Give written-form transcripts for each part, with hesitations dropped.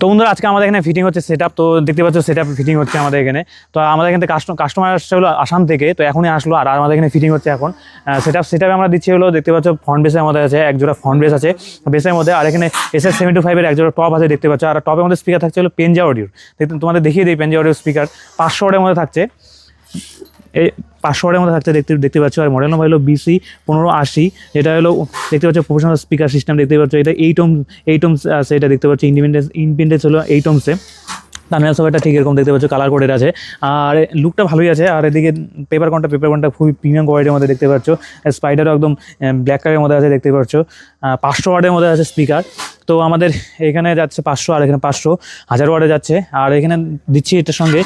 তো বন্ধুরা আজকে আমাদের এখানে ফিটিং হচ্ছে সেটআপ। তো দেখতে পাচ্ছ সেটআপ ফিটিং হচ্ছে আমাদের এখানে। তো আমাদের এখানে কাস্টমার আসছে হলো আসাম থেকে, তো এখনই আসলো আর আমাদের এখানে ফিটিং হচ্ছে এখন। সেটআপে আমরা দিচ্ছি হলো, দেখতে পাচ্ছ ফ্রন্ট বেসের মধ্যে আছে, এক জোড়া ফ্রন্ট বেস আছে বেসের মধ্যে, আর এখানে SS75 এর এক জোড়া টপ আছে দেখতে পাচ্ছ। আর টপের মধ্যে স্পিকার থাকছে হলো পেনজা অডিওর, তোমাদের দেখিয়ে দিই পেনজা অডিওর স্পিকার 500 ওয়াটের মধ্যে থাকছে, এই 500 ওয়াটের মধ্যে থাকছে দেখতে পাচ্ছ। আর মডেল নাম্বার হলো BC1580, এটা হলো দেখতে পাচ্ছ প্রফেশনাল স্পিকার সিস্টেম দেখতে পাচ্ছ। এটা 8 ohms আছে, এটা দেখতে পাচ্ছ ইন্ডিপেন্ডেন্স হলো 8 ohms এ। টার্মিনাল সবাইটা ঠিক এরকম দেখতে পাচ্ছ, কালার কোডের আছে আর লুকটা ভালোই আছে। আর এদিকে পেপার কোনটা খুবই প্রিমিয়াম কোয়ালিটির মধ্যে দেখতে পাচ্ছ। স্পাইডারও একদম ব্ল্যাক কালারের মধ্যে আছে দেখতে পাচ্ছ। 500 ওয়াটের মধ্যে আছে স্পিকার। তো আমাদের এখানে যাচ্ছে 500, আর এখানে 500 1000 ওয়াটে যাচ্ছে। আর এখানে দিচ্ছি এটার সঙ্গে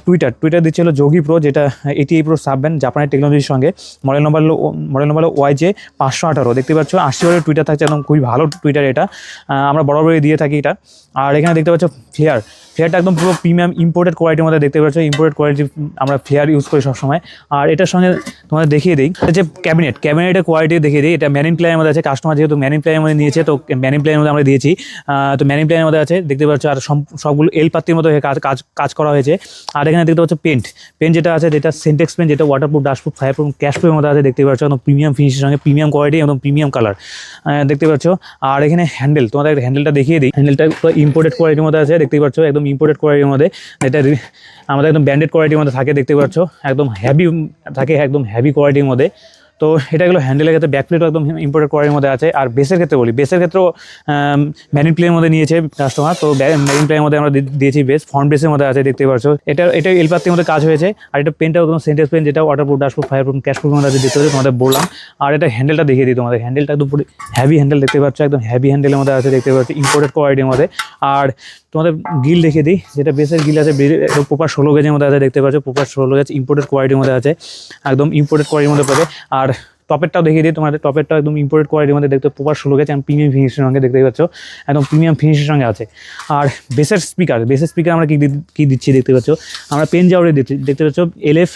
টুইটার দিচ্ছে হলো যোগী প্রো, যেটা 88 প্রো সাব ব্যান্ড জাপানের টেকনোলজির সঙ্গে। মডেল নাম্বার হলো YJ518 দেখতে পাচ্ছ। 80 ওয়াটের টুইটার থাকছে, একদম খুবই ভালো টুইটার এটা, আমরা বরাবরই দিয়ে থাকি এটা। আর এখানে দেখতে পাচ্ছ ফ্লেয়ারটা একদম পুরো প্রিমিয়াম ইম্পোর্টেড কোয়ালিটির মধ্যে দেখতে পাচ্ছ। ইম্পোর্টেড কোয়ালিটি আমরা ফ্লেয়ার ইউজ করি সবসময়। আর এটার সঙ্গে তোমাদের দেখিয়ে দিই যে ক্যাবিনেটের কোয়ালিটি দেখিয়ে দিই। এটা ম্যানিন প্লাইয়ের মধ্যে আছে, কাস্টমার যেহেতু ম্যানিন প্লাইয়ের মধ্যে নিয়েছে, তো ম্যানিন প্লাইয়ের মধ্যে আমরা দিয়েছি। তো ম্যানিন প্লাইয়ের মধ্যে আছে দেখতে পাচ্ছ। আর সবগুলো এল পাত্তির মতো কাজ করা হয়েছে। আর এখানে দেখতে পাচ্ছ পেন্ট যেটা আছে, যেটা সিনটেক্স পেন্ট, যেটা ওয়াটারপ্রুফ, ডাস্টপ্রুফ, ফায়ারপ্রুফ, ক্যাশপ্রুফের মধ্যে আছে দেখতে পাচ্ছ। একদম প্রিমিয়াম ফিনিশের সঙ্গে প্রিমিয়াম কোয়ালিটি, একদম প্রিমিয়াম কালার দেখতে পাচ্ছ। আর এখানে তোমাদের হ্যান্ডেলটা দেখিয়ে দিই। হ্যান্ডেলটা ইম্পোর্টেড কোয়ালিটির মধ্যে আছে দেখতে পাচ্ছ, একদম ইম্পোর্টেড কোয়ালিটির মধ্যে। এটা আমাদের একদম ব্র্যান্ডেড কোয়ালিটির মধ্যে থাকে দেখতে পাচ্ছ, একদম হেভি থাকে, একদম হেভি কোয়ালিটির মধ্যে। তো এটা গেলো হ্যান্ডেলের ক্ষেত্রে। ব্যাকপ্লেটও একদম ইম্পোর্টেড কোয়ালিটির মধ্যে আছে। আর বেসের ক্ষেত্রে বলি, বেসের ক্ষেত্রেও ম্যানিন প্লেয়ের মধ্যে নিয়েছে কাস্টমার। তো ম্যানিন প্লেয়ের মধ্যে আমরা দিয়েছি বেস, ফ্রন্ট বেসের মধ্যে আছে দেখতে পাচ্ছ। এটা এলপাত্তির মধ্যে কাজ হয়েছে। আর এটা পেনটা একদম সিনটেক্স পেন, যেটা ওয়াটারপ্রুফ, ডাস্টপ্রুফ, ফায়ারপ্রুফ, ক্যাশপ্রুফের মধ্যে আছে দেখতে পাচ্ছ, তোমাদের বললাম। আর এটা হ্যান্ডেলটা দেখিয়ে দিই তোমাদের। হ্যান্ডেলটা একদম পুরো হেভি হ্যান্ডেল দেখতে পাচ্ছ, একদম হেভি হ্যান্ডেলের মধ্যে আছে দেখতে পাচ্ছ, ইম্পোর্টেড কোয়ালিটির মধ্যে। আর তোমাদের গিল দেখিয়ে দিই, যেটা বেসের গিল আছে প্রপার 16 গেজের মধ্যে আছে দেখতে পাচ্ছ, প্রপার 16 গেজ ইম্পোর্টেড কোয়ালিটির মধ্যে আছে, একদম ইম্পোর্টেড কোয়ালিটির মধ্যে পাবে। আর টপেরটাও দেখিয়ে দিই তোমাদের, টপেরটাও একদম ইম্পোর্টেড কোয়ালিটির মধ্যে দেখতে প্রপার 16 গেজ, এবং প্রিমিয়াম ফিনিশের সঙ্গে দেখতে পাচ্ছ, একদম প্রিমিয়াম ফিনিশের সঙ্গে আছে। আর বেসের স্পিকার আমরা কী দিচ্ছি দেখতে পাচ্ছ, আমরা পেনজা অডিও দিচ্ছি দেখতে পাচ্ছ। LF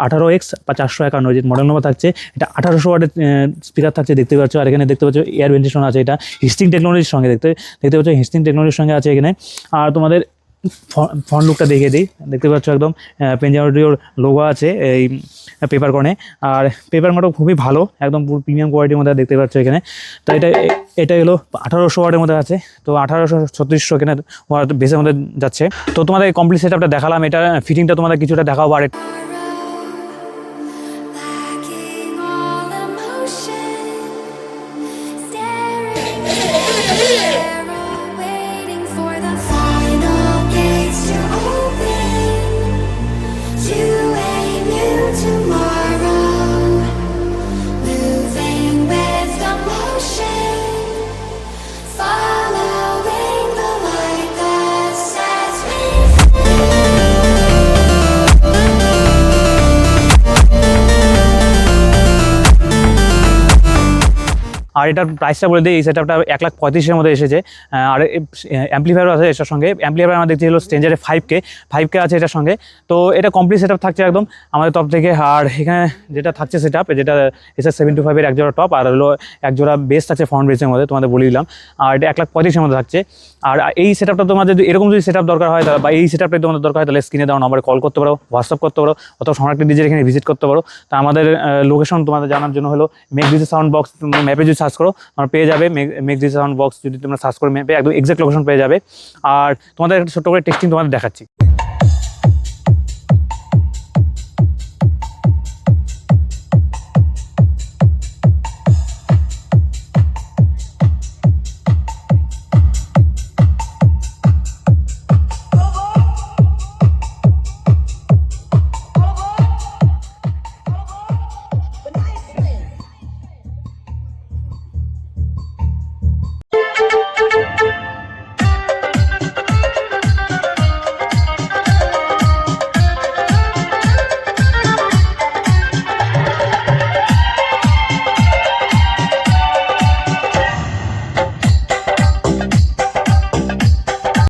18X বা 451 যে মডেল নম্বর থাকছে, এটা 1800 ওয়াটের স্পিকার থাকছে দেখতে পাচ্ছ। আর এখানে দেখতে পাচ্ছ এয়ার ভেন্টিলেশন আছে, এটা হিস্টিং টেকনোলজির সঙ্গে দেখতে পাচ্ছ, হিস্টিং টেকনোলজির সঙ্গে আছে এখানে। আর তোমাদের ফ্রন্ট লুকটা দেখিয়ে দিই, দেখতে পাচ্ছ একদম পেনজা অডিওর লোগো আছে এই পেপার কর্নে। আর পেপার কর্নটাও খুবই ভালো, একদম পুরো প্রিমিয়াম কোয়ালিটির মধ্যে দেখতে পাচ্ছ এখানে। তো এটা হলো 1800 ওয়াটের মধ্যে আছে। তো 1800-3600 এখানে বেসের মধ্যে যাচ্ছে। তো তোমাদের কমপ্লিট সেটআপটা দেখালাম, এটা ফিটিংটা তোমাদের কিছুটা দেখাবো। আর এটার প্রাইসটা বলে দিই, এই সেটআপটা 1,35,000-এর মধ্যে এসেছে। আর অ্যাম্পলিফায়ারও আছে এটার সঙ্গে। অ্যাম্পলিফায়ার আমরা দেখছি হলো স্ট্রেঞ্জারে 5K আছে এটার সঙ্গে। তো এটা কমপ্লিট সেটআপ থাকছে একদম আমাদের তরফ থেকে। আর এখানে যেটা থাকছে সেটআপ, যেটা SS75 এর এক জোড়া টপ, আর হলো এক জোড়া বেস থাকছে ফ্রন্ট বেসের মধ্যে, তোমাদের বলে দিলাম। আর এটা 1,35,000-এর মধ্যে থাকছে। আর এই সেটআপটা তোমাদের যদি এরকম যদি সেটআপ দরকার হয়, বা এই সেটআপটাই তোমাদের দরকার হয়, তাহলে স্ক্রিনে দেওয়া নম্বরে কল করতে পারো, হোয়াটসঅ্যাপ করতে পারো, অথবা সম্রাট ডিজের এখানে ভিজিট করতে পারো। তা আমাদের লোকেশন তোমাদের জানার জন্য হলো মেক দিস সাউন্ড বক্স ম্যাপে যদি সার্চ করো আমার পেয়ে যাবে। মেক দিস সাউন্ড বক্স যদি তোমরা সার্চ করে ম্যাপে একদম এক্সাক্ট লোকেশন পেয়ে যাবে। আর তোমাদের একটা ছোট্ট করে টেস্টিং তোমাদের দেখাচ্ছি।